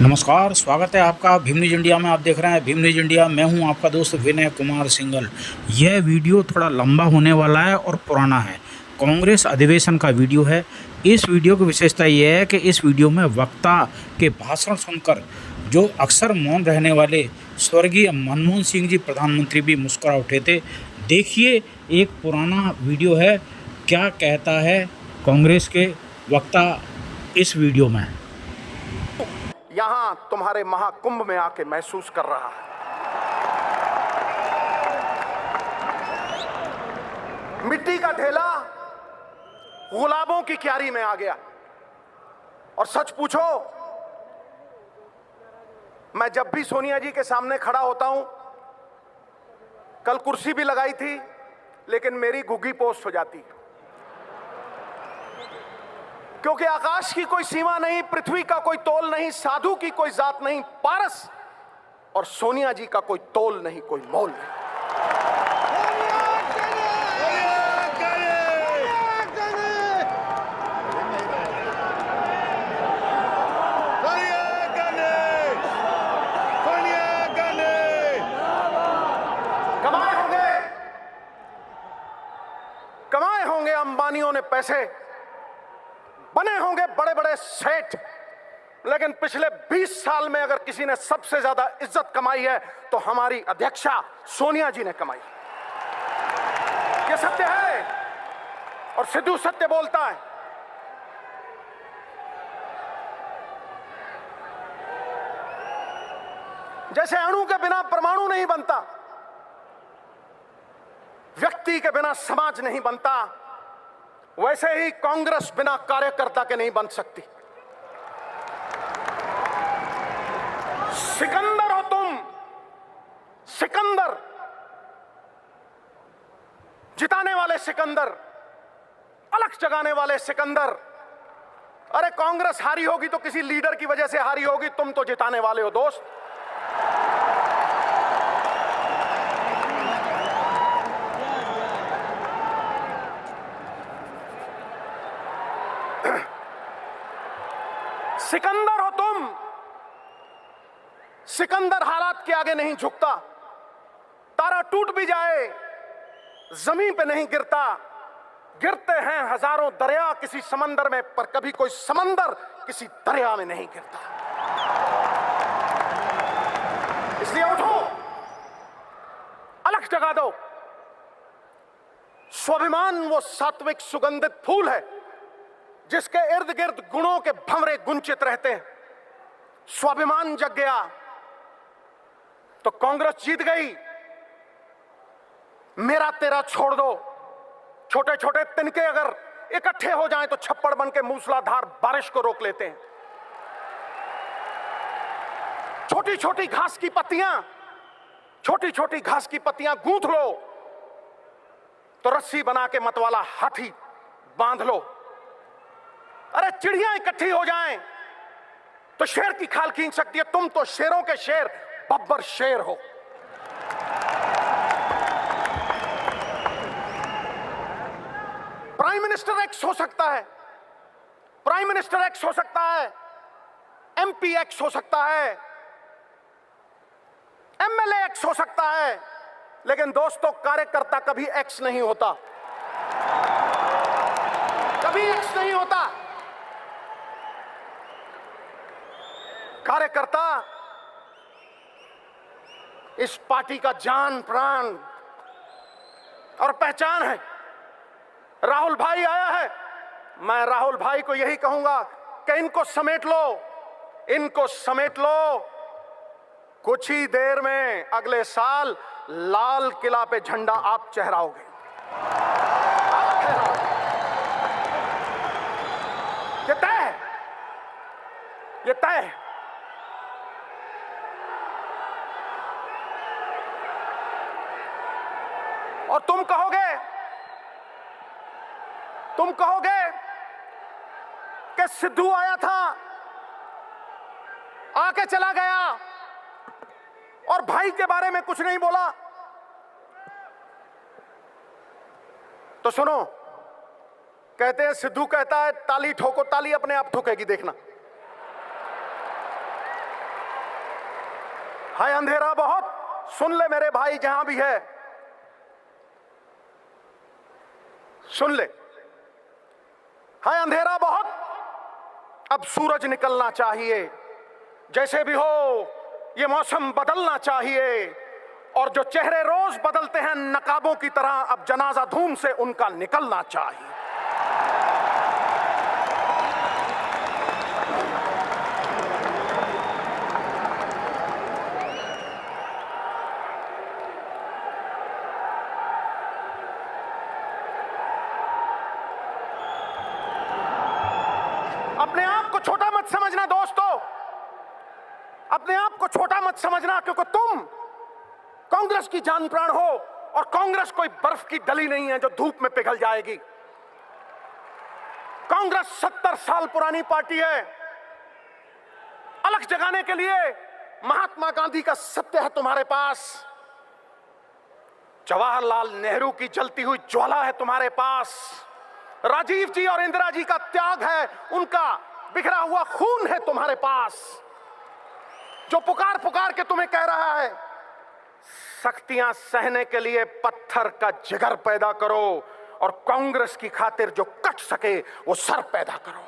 नमस्कार, स्वागत है आपका भीम न्यूज इंडिया में। आप देख रहे हैं भीम न्यूज इंडिया। मैं हूं आपका दोस्त विनय कुमार सिंघल। यह वीडियो थोड़ा लंबा होने वाला है और पुराना है। कांग्रेस अधिवेशन का वीडियो है। इस वीडियो की विशेषता यह है कि इस वीडियो में वक्ता के भाषण सुनकर जो अक्सर मौन रहने वाले स्वर्गीय मनमोहन सिंह जी प्रधानमंत्री भी मुस्कुरा उठे थे। देखिए, एक पुराना वीडियो है। क्या कहता है कांग्रेस के वक्ता इस वीडियो में। यहां तुम्हारे महाकुंभ में आके महसूस कर रहा है। मिट्टी का ढेला गुलाबों की क्यारी में आ गया। और सच पूछो, मैं जब भी सोनिया जी के सामने खड़ा होता हूं, कल कुर्सी भी लगाई थी लेकिन मेरी घुग्गी पोस्ट हो जाती, क्योंकि आकाश की कोई सीमा नहीं, पृथ्वी का कोई तोल नहीं, साधु की कोई जात नहीं, पारस और सोनिया जी का कोई तोल नहीं, कोई मोल नहीं। कमाए होंगे अंबानियों ने पैसे, बने होंगे बड़े बड़े सेठ, लेकिन पिछले 20 साल में अगर किसी ने सबसे ज्यादा इज्जत कमाई है तो हमारी अध्यक्षा सोनिया जी ने कमाई। ये सत्य है और सिद्धू सत्य बोलता है। जैसे अणु के बिना परमाणु नहीं बनता, व्यक्ति के बिना समाज नहीं बनता, वैसे ही कांग्रेस बिना कार्यकर्ता के नहीं बन सकती। सिकंदर हो तुम, सिकंदर, जिताने वाले सिकंदर, अलग जगाने वाले सिकंदर। अरे कांग्रेस हारी होगी तो किसी लीडर की वजह से हारी होगी, तुम तो जिताने वाले हो दोस्त। सिकंदर हो तुम, सिकंदर हालात के आगे नहीं झुकता। तारा टूट भी जाए जमीन पे नहीं गिरता। गिरते हैं हजारों दरिया किसी समंदर में, पर कभी कोई समंदर किसी दरिया में नहीं गिरता। इसलिए उठो, अलग जगा दो। स्वाभिमान वो सात्विक सुगंधित फूल है जिसके इर्द गिर्द गुणों के भंवरे गुंचित रहते हैं। स्वाभिमान जग गया तो कांग्रेस जीत गई। मेरा तेरा छोड़ दो। छोटे छोटे तिनके अगर इकट्ठे हो जाएं तो छप्पड़ बन के मूसलाधार बारिश को रोक लेते हैं। छोटी छोटी घास की पत्तियां, छोटी छोटी घास की पत्तियां गूंथ लो तो रस्सी बना के मतवाला हाथी बांध लो। अरे चिड़ियां इकट्ठी हो जाएं तो शेर की खाल खींच सकती है। तुम तो शेरों के शेर, बब्बर शेर हो। प्राइम मिनिस्टर एक्स हो सकता है, प्राइम मिनिस्टर एक्स हो सकता है, एमपी एक्स हो सकता है, एमएलए एक्स हो सकता है, लेकिन दोस्तों कार्यकर्ता कभी एक्स नहीं होता, कभी एक्स नहीं होता। कार्यकर्ता इस पार्टी का जान प्राण और पहचान है। राहुल भाई आया है, मैं राहुल भाई को यही कहूंगा कि इनको समेट लो, इनको समेट लो। कुछ ही देर में अगले साल लाल किला पे झंडा आप चढ़ाओगे। ये तय है, ये तय है। और तुम कहोगे कि सिद्धू आया था, आके चला गया और भाई के बारे में कुछ नहीं बोला। तो सुनो, कहते हैं सिद्धू कहता है ताली ठोको, ताली अपने आप ठोकेगी, देखना। है अंधेरा बहुत, सुन ले मेरे भाई जहां भी है, सुन ले। है अंधेरा बहुत, अब सूरज निकलना चाहिए। जैसे भी हो ये मौसम बदलना चाहिए, और जो चेहरे रोज बदलते हैं नकाबों की तरह, अब जनाजा धूम से उनका निकलना चाहिए। अपने आप को छोटा मत समझना दोस्तों, अपने आप को छोटा मत समझना, क्योंकि तुम कांग्रेस की जान प्राण हो, और कांग्रेस कोई बर्फ की डली नहीं है जो धूप में पिघल जाएगी। कांग्रेस 70 साल पुरानी पार्टी है। अलग जगाने के लिए महात्मा गांधी का सत्य है तुम्हारे पास, जवाहरलाल नेहरू की जलती हुई ज्वाला है तुम्हारे पास, राजीव जी और इंदिरा जी का त्याग है, उनका बिखरा हुआ खून है तुम्हारे पास, जो पुकार पुकार के तुम्हें कह रहा है सख्तियां सहने के लिए पत्थर का जिगर पैदा करो, और कांग्रेस की खातिर जो कट सके वो सर पैदा करो।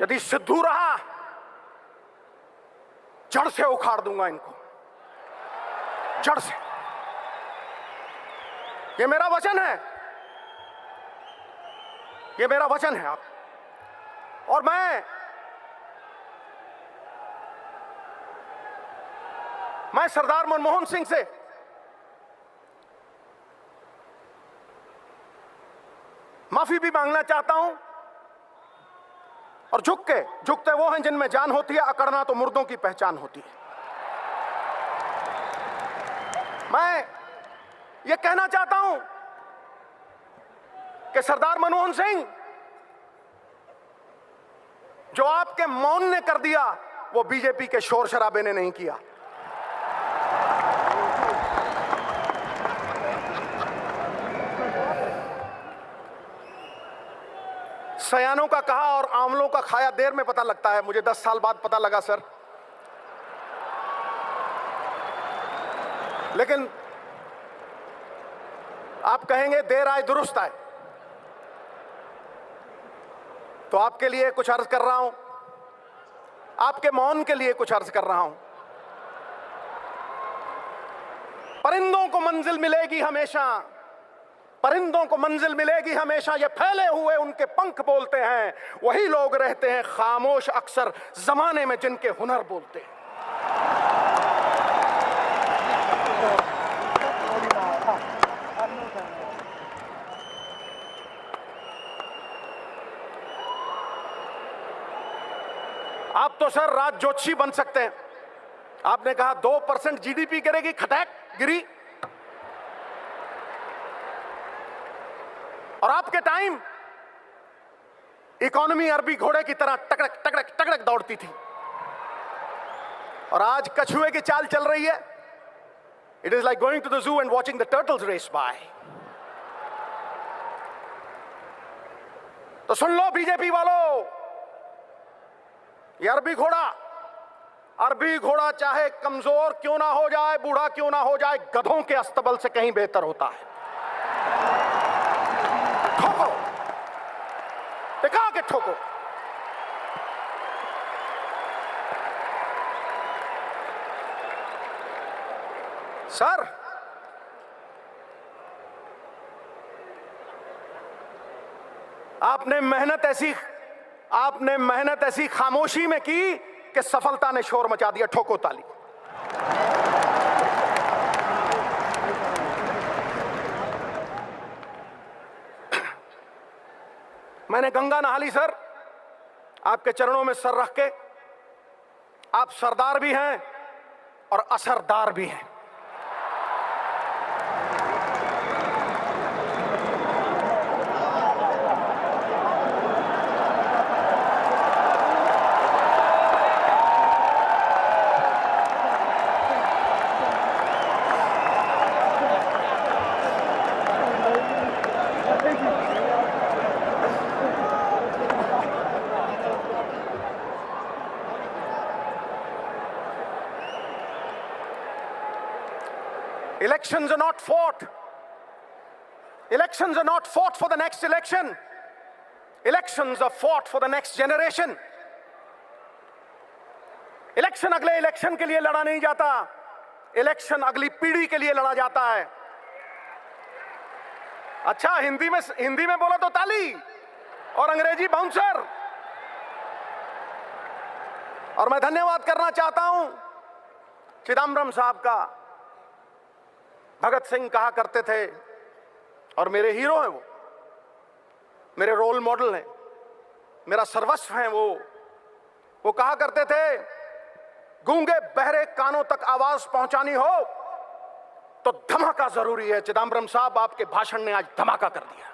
यदि सिद्धू रहा, जड़ से उखाड़ दूंगा इनको, जड़ से। ये मेरा वचन है, ये मेरा वचन है। आप और मैं सरदार मनमोहन सिंह से माफी भी मांगना चाहता हूं, और झुकते वो हैं जिनमें जान होती है, अकड़ना तो मुर्दों की पहचान होती है। मैं ये कहना चाहता हूं कि सरदार मनमोहन सिंह, जो आपके मौन ने कर दिया वो बीजेपी के शोर शराबे ने नहीं किया। सयानों का कहा और आंवलों का खाया देर में पता लगता है, मुझे 10 साल बाद पता लगा सर। लेकिन आप कहेंगे देर आए दुरुस्त आए, तो आपके लिए कुछ अर्ज कर रहा हूं, आपके मौन के लिए कुछ अर्ज कर रहा हूं। परिंदों को मंजिल मिलेगी हमेशा, परिंदों को मंजिल मिलेगी हमेशा, ये फैले हुए उनके पंख बोलते हैं, वही लोग रहते हैं खामोश अक्सर जमाने में जिनके हुनर बोलते हैं। आप तो सर राज जोशी बन सकते हैं। आपने कहा 2% जीडीपी गिरेगी, खटैक गिरी, और आपके टाइम इकोनॉमी अरबी घोड़े की तरह टकड़क टकड़क टकड़क दौड़ती थी, और आज कछुए की चाल चल रही है। It is like going to the zoo and watching the turtles race bye. तो सुन लो बीजेपी वालों, ये अरबी घोड़ा चाहे कमजोर क्यों ना हो जाए, बूढ़ा क्यों ना हो जाए, गधों के अस्तबल से कहीं बेहतर होता है। ठोको, दिखा के ठोको। सर आपने मेहनत ऐसी खामोशी में की कि सफलता ने शोर मचा दिया। ठोको ताली। मैंने गंगा नहा ली सर, आपके चरणों में सर रख के। आप सरदार भी हैं और असरदार भी हैं। Elections are not fought. Elections are not fought for the next election. Elections are fought for the next generation. Election अगले इलेक्शन के लिए लड़ा नहीं जाता, इलेक्शन अगली पीढ़ी के लिए लड़ा जाता है। अच्छा, हिंदी में बोला तो ताली और अंग्रेजी बाउंसर। और मैं धन्यवाद करना चाहता हूं चिदम्बरम साहब का। भगत सिंह कहा करते थे, और मेरे हीरो हैं वो, मेरे रोल मॉडल हैं, मेरा सर्वस्व हैं वो कहा करते थे, गूंगे बहरे कानों तक आवाज पहुंचानी हो तो धमाका जरूरी है। चिदम्बरम साहब, आपके भाषण ने आज धमाका कर दिया।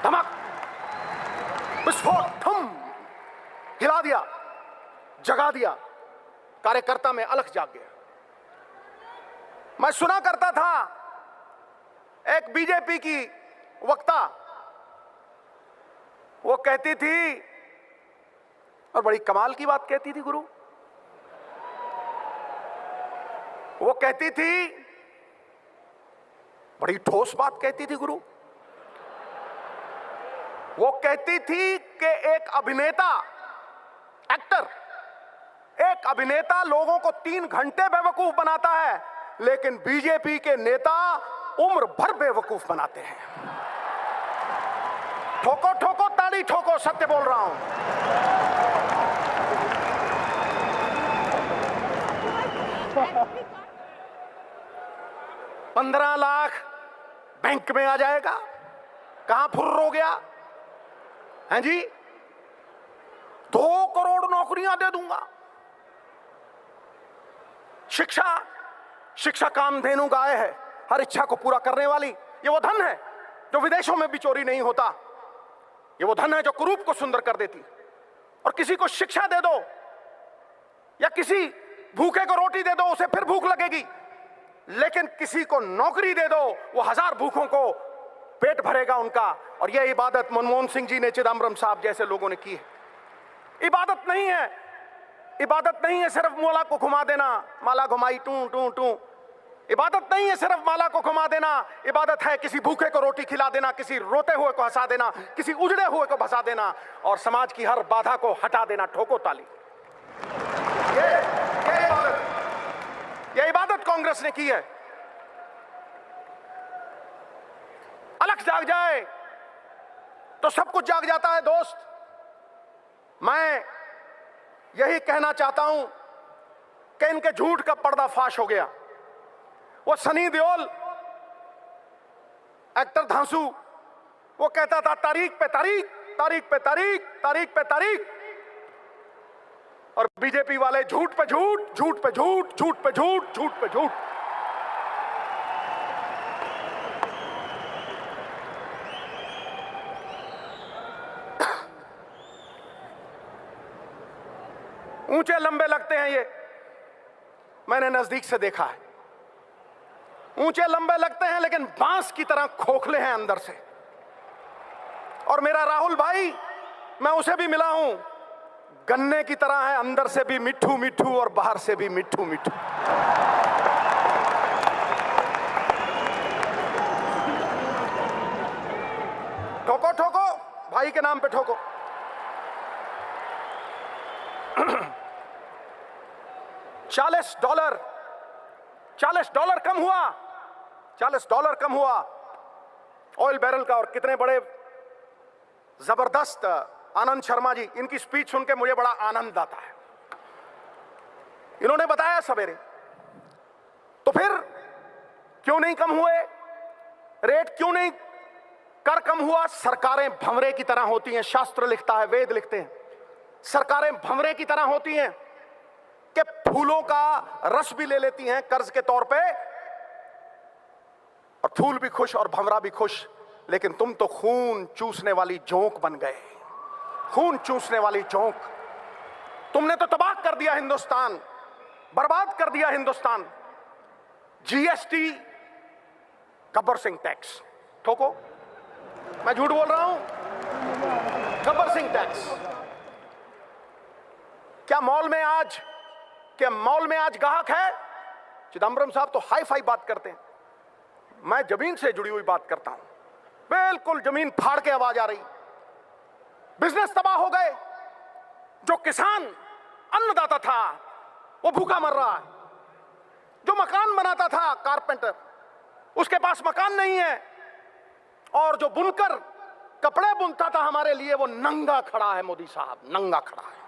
धमाका, विस्फोट, थम, हिला दिया, जगा दिया, कार्यकर्ता में अलख जाग गया। मैं सुना करता था एक बीजेपी की वक्ता, वो कहती थी, और बड़ी कमाल की बात कहती थी गुरु, वो कहती थी, बड़ी ठोस बात कहती थी गुरु, वो कहती थी कि एक अभिनेता लोगों को 3 घंटे बेवकूफ बनाता है, लेकिन बीजेपी के नेता उम्र भर बेवकूफ बनाते हैं। ठोको ठोको ताड़ी ठोको, सत्य बोल रहा हूं। 15 लाख बैंक में आ जाएगा, कहां फुर्र हो गया हैं जी? 2 करोड़ नौकरियां दे दूंगा। शिक्षा कामधेनु गाय है, हर इच्छा को पूरा करने वाली। ये वो धन है जो विदेशों में भी चोरी नहीं होता। ये वो धन है जो कुरूप को सुंदर कर देती। और किसी को शिक्षा दे दो या किसी भूखे को रोटी दे दो, उसे फिर भूख लगेगी, लेकिन किसी को नौकरी दे दो, वो 1000 भूखों को पेट भरेगा उनका। और यह इबादत मनमोहन सिंह जी ने, चिदम्बरम साहब जैसे लोगों ने की है। इबादत नहीं है सिर्फ माला को घुमा देना, माला घुमाई टू टू टू। इबादत नहीं है सिर्फ माला को घुमा देना, इबादत है किसी भूखे को रोटी खिला देना, किसी रोते हुए को हंसा देना, किसी उजड़े हुए को भसा देना, और समाज की हर बाधा को हटा देना। ठोको ताली। ये इबादत कांग्रेस ने की है। अलख जाग जाए तो सब कुछ जाग जाता है दोस्त। मैं यही कहना चाहता हूं कि इनके झूठ का पर्दाफाश हो गया। वो सनी देओल, एक्टर धांसू, वो कहता था तारीख पे तारीख, तारीख पे तारीख, तारीख पे तारीख, और बीजेपी वाले झूठ पे झूठ, झूठ पे झूठ, झूठ पे झूठ, झूठ पे झूठ। ऊंचे लंबे लगते हैं ये, मैंने नजदीक से देखा है। ऊंचे लंबे लगते हैं लेकिन बांस की तरह खोखले हैं अंदर से। और मेरा राहुल भाई, मैं उसे भी मिला हूं, गन्ने की तरह है, अंदर से भी मिठू मिठू और बाहर से भी मिठू मिठू। ठोको ठोको, भाई के नाम पे ठोको। $40 कम हुआ, $40 कम हुआ ऑयल बैरल का। और कितने बड़े जबरदस्त आनंद शर्मा जी, इनकी स्पीच सुन के मुझे बड़ा आनंद आता है। इन्होंने बताया सवेरे, तो फिर क्यों नहीं कम हुए रेट, क्यों नहीं कर कम हुआ? सरकारें भंवरे की तरह होती हैं, शास्त्र लिखता है, वेद लिखते हैं, सरकारें भंवरे की तरह होती हैं कि फूलों का रस भी ले लेती हैं कर्ज के तौर पे, और फूल भी खुश और भंवरा भी खुश। लेकिन तुम तो खून चूसने वाली जोंक बन गए, खून चूसने वाली जोंक। तुमने तो तबाह कर दिया हिंदुस्तान, बर्बाद कर दिया हिंदुस्तान। जीएसटी, गब्बर सिंह टैक्स, ठोको, मैं झूठ बोल रहा हूं? गब्बर सिंह टैक्स। क्या मॉल में आज ग्राहक है? चिदम्बरम साहब तो हाई फाई बात करते हैं। मैं जमीन से जुड़ी हुई बात करता हूं, बिल्कुल जमीन फाड़ के आवाज आ रही। बिजनेस तबाह हो गए, जो किसान अन्नदाता था वो भूखा मर रहा है, जो मकान बनाता था कारपेंटर उसके पास मकान नहीं है, और जो बुनकर कपड़े बुनता था हमारे लिए वो नंगा खड़ा है। मोदी साहब नंगा खड़ा है।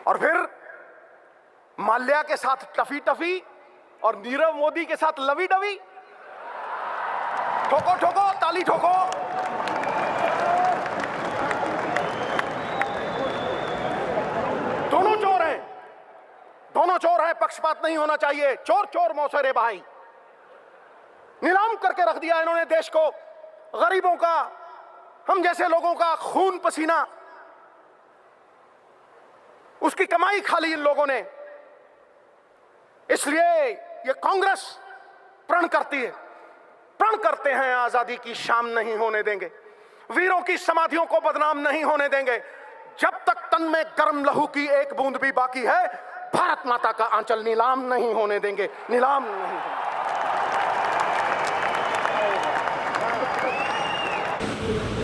और फिर माल्या के साथ टफी टफी और नीरव मोदी के साथ लवी डवी। ठोको ठोको ताली ठोको। दोनों चोर हैं, दोनों चोर हैं, पक्षपात नहीं होना चाहिए। चोर चोर मौसेरे भाई। नीलाम करके रख दिया इन्होंने देश को, गरीबों का, हम जैसे लोगों का खून पसीना, उसकी कमाई खा ली इन लोगों ने। इसलिए ये कांग्रेस प्रण करती है, प्रण करते हैं आजादी की शाम नहीं होने देंगे, वीरों की समाधियों को बदनाम नहीं होने देंगे। जब तक तन में गर्म लहू की एक बूंद भी बाकी है, भारत माता का आंचल नीलाम नहीं होने देंगे, नीलाम नहीं होने।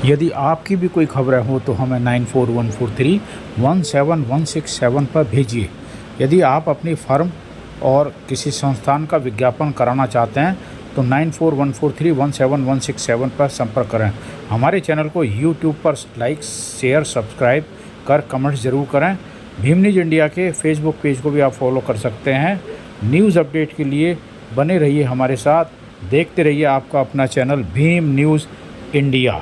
यदि आपकी भी कोई खबरें हो तो हमें 9414317167 पर भेजिए। यदि आप अपनी फर्म और किसी संस्थान का विज्ञापन कराना चाहते हैं तो 9414317167 पर संपर्क करें। हमारे चैनल को YouTube पर लाइक, शेयर, सब्सक्राइब कर कमेंट्स ज़रूर करें। भीम न्यूज़ इंडिया के फेसबुक पेज को भी आप फॉलो कर सकते हैं। न्यूज़ अपडेट के लिए बने रहिए हमारे साथ, देखते रहिए आपका अपना चैनल भीम न्यूज़ इंडिया।